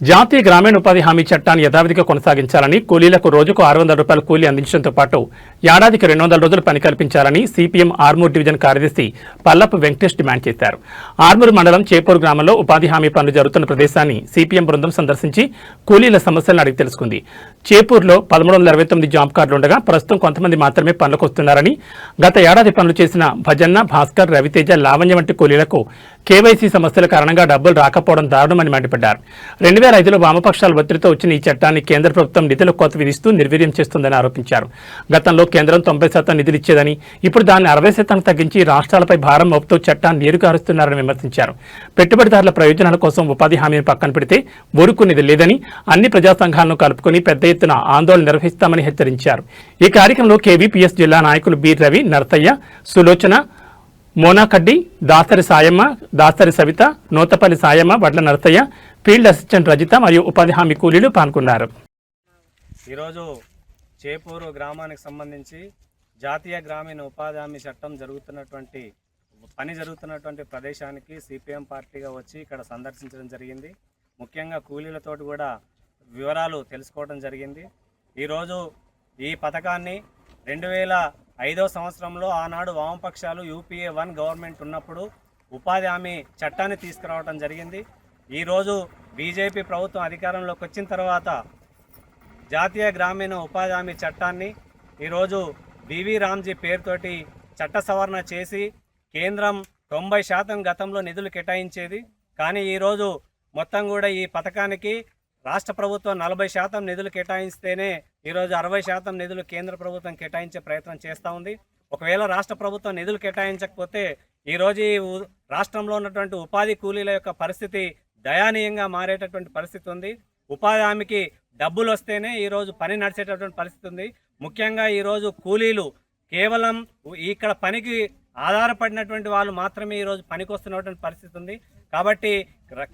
జాతీయ గ్రామీణ ఉపాధి హామీ చట్టాన్ని యథావిధిగా కొనసాగించాలని, కూలీలకు రోజుకు 600 రూపాయల కూలీ అందించడంతో పాటు ఏడాదికి 200 రోజులు పని కల్పించాలని సిపిఎం ఆర్మూర్ డివిజన్ కార్యదర్శి పల్లపు వెంకటేష్ డిమాండ్ చేశారు. ఆర్మూర్ మండలం చేపూరు గ్రామంలో ఉపాధి హామీ పనులు జరుగుతున్న ప్రదేశాన్ని సిపిఎం బృందం సందర్శించి కూలీల సమస్యలను అడిగి తెలుసుకుంది. చేపూరులో 1329 జాబ్ కార్డులు ఉండగా ప్రస్తుతం కొంతమంది మాత్రమే పనులకు వస్తున్నారని, గత ఏడాది పనులు చేసిన భజన్న, భాస్కర్, రవితేజ, లావణ్య వంటి కూలీలకు కేవైసీ సమస్యల కారణంగా డబ్బులు రాకపోవడం దారుణమని మండిపడ్డారు. 2005లో వామపక్షాల ఒత్తిడితో వచ్చిన ఈ చట్టాన్ని కేంద్ర ప్రభుత్వం నిధుల కోత విధిస్తూ నిర్వీర్యం చేస్తుందని ఆరోపించారు. గతంలో కేంద్రం 90% నిధులు ఇచ్చేదని, ఇప్పుడు దాన్ని 60% తగ్గించి రాష్ట్రాలపై భారం మోపుతూ చట్టాన్ని నీరుగారుస్తున్నారని విమర్శించారు. పెట్టుబడిదారుల ప్రయోజనాల కోసం ఉపాధి హామీని పక్కన పెడితే ఊరుకునేది లేదని, అన్ని ప్రజా సంఘాలను కలుపుకొని పెద్ద ఎత్తున ఆందోళన నిర్వహిస్తామని హెచ్చరించారు. ఈ కార్యక్రమంలో కేవీపీఎస్ జిల్లా నాయకులు బి రవి, నర్తయ్య, సులోచన, మోనాకడ్డి, దాసరి సాయమ్మ, దాసరి సవిత, నూతపల్లి సాయమ్మ, వడ్ల నర్తయ్య, ఫీల్డ్ అసిస్టెంట్ రజిత మరియు ఉపాధి హామీ కూలీలు పాల్గొన్నారు. ఈరోజు చేపూరు గ్రామానికి సంబంధించి జాతీయ గ్రామీణ ఉపాధి హామీ చట్టం జరుగుతున్నటువంటి ప్రదేశానికి సిపిఎం పార్టీగా వచ్చి ఇక్కడ సందర్శించడం జరిగింది. ముఖ్యంగా కూలీలతోటి కూడా వివరాలు తెలుసుకోవడం జరిగింది. ఈరోజు ఈ పథకాన్ని 2005 సంవత్సరంలో ఆనాడు వామపక్షాలు యూపీఏ 1 గవర్నమెంట్ ఉన్నప్పుడు ఉపాధి హామీ చట్టాన్ని తీసుకురావడం జరిగింది. ఈరోజు బీజేపీ ప్రభుత్వం అధికారంలోకి వచ్చిన తర్వాత జాతీయ గ్రామీణ ఉపాధి హామీ చట్టాన్ని ఈరోజు బివి రామ్జీ పేరుతోటి చట్ట సవరణ చేసి కేంద్రం 90% గతంలో నిధులు కేటాయించేది. కానీ ఈరోజు మొత్తం కూడా ఈ పథకానికి రాష్ట్ర ప్రభుత్వం 40% నిధులు కేటాయిస్తేనే ఈరోజు 60% నిధులు కేంద్ర ప్రభుత్వం కేటాయించే ప్రయత్నం చేస్తూ ఉంది. ఒకవేళ రాష్ట్ర ప్రభుత్వం నిధులు కేటాయించకపోతే ఈరోజు ఈ రాష్ట్రంలో ఉన్నటువంటి ఉపాధి కూలీల యొక్క పరిస్థితి దయానీయంగా మారేటటువంటి పరిస్థితి ఉంది. ఉపాధి హామీకి డబ్బులు వస్తేనే ఈరోజు పని నడిచేటటువంటి పరిస్థితి ఉంది. ముఖ్యంగా ఈరోజు కూలీలు కేవలం ఇక్కడ పనికి ఆధారపడినటువంటి వాళ్ళు మాత్రమే ఈరోజు పనికి వస్తున్నటువంటి పరిస్థితి ఉంది. కాబట్టి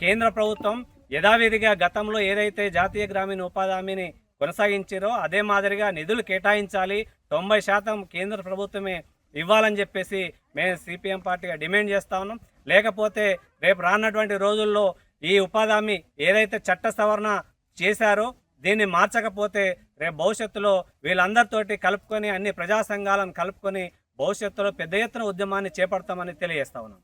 కేంద్ర ప్రభుత్వం యథావిధిగా గతంలో ఏదైతే జాతీయ గ్రామీణ ఉపాధి హామీని కొనసాగించారో అదే మాదిరిగా నిధులు కేటాయించాలి, 90% కేంద్ర ప్రభుత్వమే ఇవ్వాలని చెప్పేసి మేము సిపిఎం పార్టీగా డిమాండ్ చేస్తా ఉన్నాం. లేకపోతే రేపు రానున్నటువంటి రోజుల్లో ఈ ఉపాధి హామీ ఏదైతే చట్ట సవరణ చేశారో దీన్ని మార్చకపోతే రేపు భవిష్యత్తులో వీళ్ళందరితోటి కలుపుకొని అన్ని ప్రజా సంఘాలను కలుపుకొని భవిష్యత్తులో పెద్ద ఎత్తున ఉద్యమాన్ని చేపడతామని తెలియజేస్తా ఉన్నాం.